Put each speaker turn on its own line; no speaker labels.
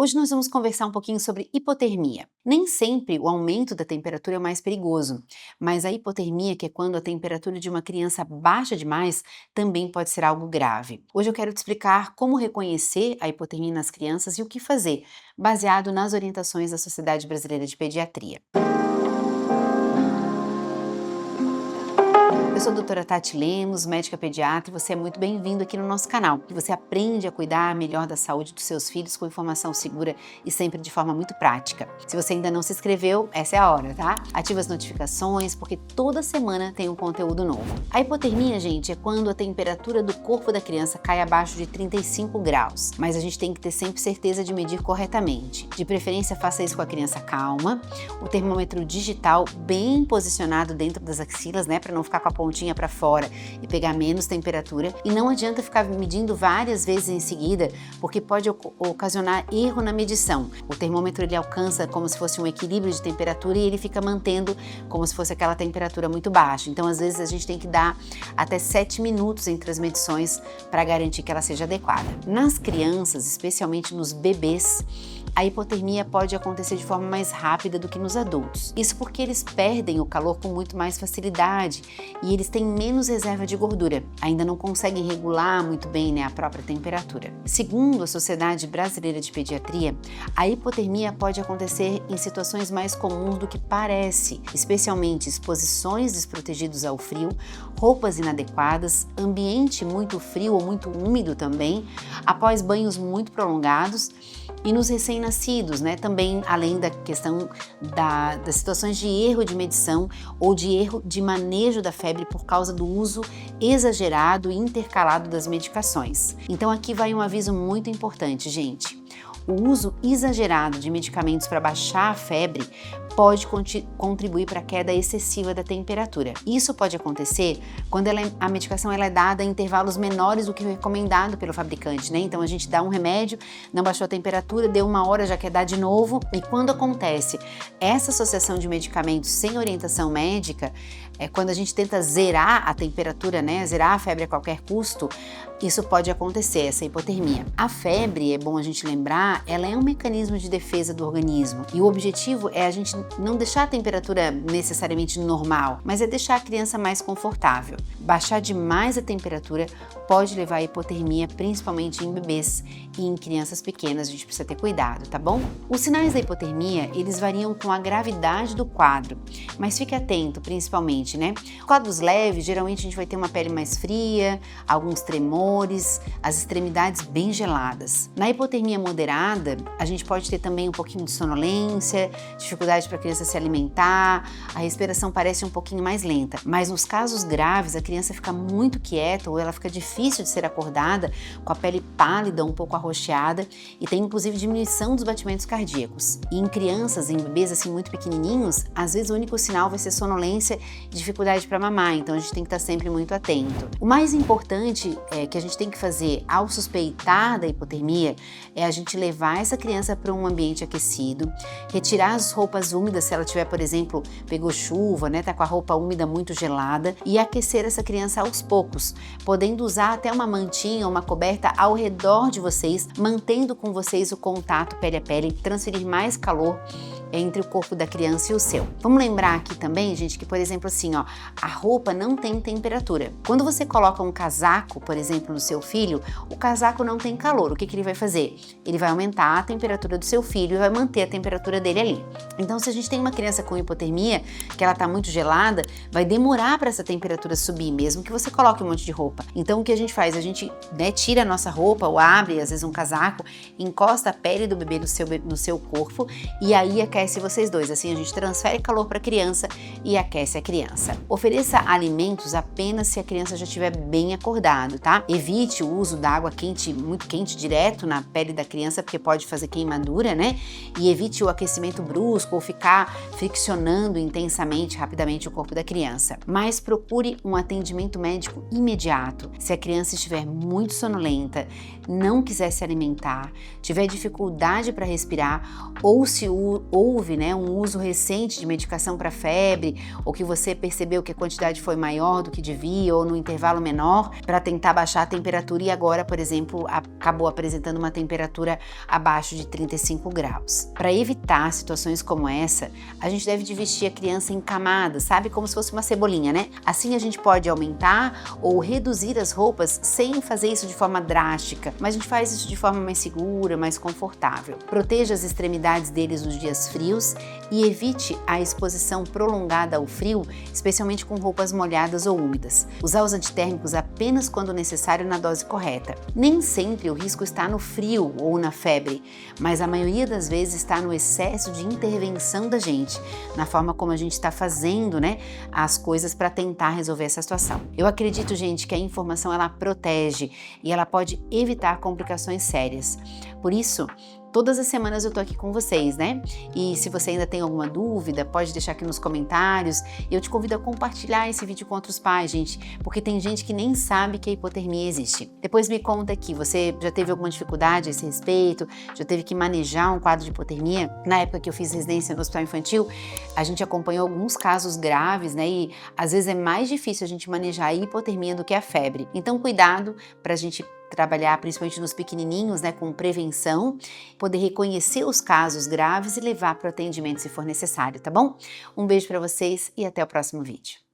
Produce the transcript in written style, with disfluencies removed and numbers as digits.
Hoje nós vamos conversar um pouquinho sobre hipotermia. Nem sempre o aumento da temperatura é o mais perigoso, mas a hipotermia, que é quando a temperatura de uma criança baixa demais, também pode ser algo grave. Hoje eu quero te explicar como reconhecer a hipotermia nas crianças e o que fazer, baseado nas orientações da Sociedade Brasileira de Pediatria. Eu sou a doutora Tati Lemos, médica pediatra, e você é muito bem-vindo aqui no nosso canal, que você aprende a cuidar melhor da saúde dos seus filhos com informação segura e sempre de forma muito prática. Se você ainda não se inscreveu, essa é a hora, tá? Ativa as notificações, porque toda semana tem um conteúdo novo. A hipotermia, gente, é quando a temperatura do corpo da criança cai abaixo de 35 graus, mas a gente tem que ter sempre certeza de medir corretamente. De preferência, faça isso com a criança calma, o termômetro digital bem posicionado dentro das axilas, né, para não ficar com a pontinha para fora e pegar menos temperatura, e não adianta ficar medindo várias vezes em seguida, porque pode ocasionar erro na medição. O termômetro ele alcança como se fosse um equilíbrio de temperatura e ele fica mantendo como se fosse aquela temperatura muito baixa. Então, às vezes a gente tem que dar até 7 minutos entre as medições para garantir que ela seja adequada. Nas crianças, especialmente nos bebês, a hipotermia pode acontecer de forma mais rápida do que nos adultos. Isso porque eles perdem o calor com muito mais facilidade e eles têm menos reserva de gordura. Ainda não conseguem regular muito bem, né, a própria temperatura. Segundo a Sociedade Brasileira de Pediatria, a hipotermia pode acontecer em situações mais comuns do que parece, especialmente exposições desprotegidas ao frio, roupas inadequadas, ambiente muito frio ou muito úmido também, após banhos muito prolongados, e nos recém-nascidos, né, também além da questão das situações de erro de medição ou de erro de manejo da febre por causa do uso exagerado e intercalado das medicações. Então aqui vai um aviso muito importante, gente. O uso exagerado de medicamentos para baixar a febre pode contribuir para a queda excessiva da temperatura. Isso pode acontecer quando a medicação é dada em intervalos menores do que o recomendado pelo fabricante, né? Então a gente dá um remédio, não baixou a temperatura, deu 1 hora, já quer dar de novo. E quando acontece essa associação de medicamentos sem orientação médica, quando a gente tenta zerar a temperatura, né? Zerar a febre a qualquer custo, isso pode acontecer, essa hipotermia. A febre, é bom a gente lembrar, ela é um mecanismo de defesa do organismo e o objetivo é a gente não deixar a temperatura necessariamente normal, mas é deixar a criança mais confortável. Baixar demais a temperatura pode levar à hipotermia, principalmente em bebês e em crianças pequenas, a gente precisa ter cuidado, tá bom? Os sinais da hipotermia, eles variam com a gravidade do quadro, mas fique atento, principalmente, né? Quadros leves, geralmente a gente vai ter uma pele mais fria, alguns tremores, as extremidades bem geladas. Na hipotermia moderada, a gente pode ter também um pouquinho de sonolência, dificuldade para a criança se alimentar, a respiração parece um pouquinho mais lenta. Mas nos casos graves, a criança fica muito quieta ou ela fica difícil de ser acordada, com a pele pálida, um pouco arroxeada e tem inclusive diminuição dos batimentos cardíacos. E em crianças, em bebês assim muito pequenininhos, às vezes o único sinal vai ser sonolência e dificuldade para mamar, então a gente tem que estar sempre muito atento. O mais importante que a gente tem que fazer ao suspeitar da hipotermia é a gente levar essa criança para um ambiente aquecido, retirar as roupas úmidas, se ela tiver, por exemplo, pegou chuva, né, tá com a roupa úmida muito gelada, e aquecer essa criança aos poucos, podendo usar até uma mantinha ou uma coberta ao redor de vocês, mantendo com vocês o contato pele a pele, transferir mais calor entre o corpo da criança e o seu. Vamos lembrar aqui também, gente, que, por exemplo, assim, ó, a roupa não tem temperatura. Quando você coloca um casaco, por exemplo, no seu filho, o casaco não tem calor. O que ele vai fazer? Ele vai aumentar a temperatura do seu filho e vai manter a temperatura dele ali. Então, se a gente tem uma criança com hipotermia, que ela tá muito gelada, vai demorar para essa temperatura subir, mesmo que você coloque um monte de roupa. Então, o que a gente faz? A gente, né, tira a nossa roupa ou abre, às vezes, um casaco, encosta a pele do bebê no seu corpo e aí aquece vocês dois. Assim, a gente transfere calor para a criança e aquece a criança. Ofereça alimentos apenas se a criança já estiver bem acordado, tá? Evite o uso da água quente, muito quente, direto na pele da criança, porque pode fazer queimadura, né? E evite o aquecimento brusco ou ficar friccionando intensamente, rapidamente o corpo da criança. Mas procure um atendimento médico imediato. Se a criança estiver muito sonolenta, não quiser se alimentar, tiver dificuldade para respirar ou houve, né, um uso recente de medicação para febre, ou que você percebeu que a quantidade foi maior do que devia, ou no intervalo menor, para tentar baixar a temperatura e agora, por exemplo, acabou apresentando uma temperatura abaixo de 35 graus. Para evitar situações como essa, a gente deve dividir a criança em camadas, sabe? Como se fosse uma cebolinha, né? Assim a gente pode aumentar ou reduzir as roupas sem fazer isso de forma drástica, mas a gente faz isso de forma mais segura, mais confortável. Proteja as extremidades deles nos dias frios e evite a exposição prolongada ao frio, especialmente com roupas molhadas ou úmidas. Usar os antitérmicos apenas quando necessário na dose correta. Nem sempre o risco está no frio ou na febre, mas a maioria das vezes está no excesso de intervenção da gente, na forma como a gente está fazendo, né, as coisas para tentar resolver essa situação. Eu acredito, gente, que a informação ela protege e ela pode evitar complicações sérias. Por isso, todas as semanas eu tô aqui com vocês, né? E se você ainda tem alguma dúvida, pode deixar aqui nos comentários. E eu te convido a compartilhar esse vídeo com outros pais, gente, porque tem gente que nem sabe que a hipotermia existe. Depois me conta aqui, você já teve alguma dificuldade a esse respeito? Já teve que manejar um quadro de hipotermia? Na época que eu fiz residência no hospital infantil, a gente acompanhou alguns casos graves, né? E às vezes é mais difícil a gente manejar a hipotermia do que a febre. Então, cuidado pra gente trabalhar principalmente nos pequenininhos, né, com prevenção, poder reconhecer os casos graves e levar para o atendimento se for necessário, tá bom? Um beijo para vocês e até o próximo vídeo.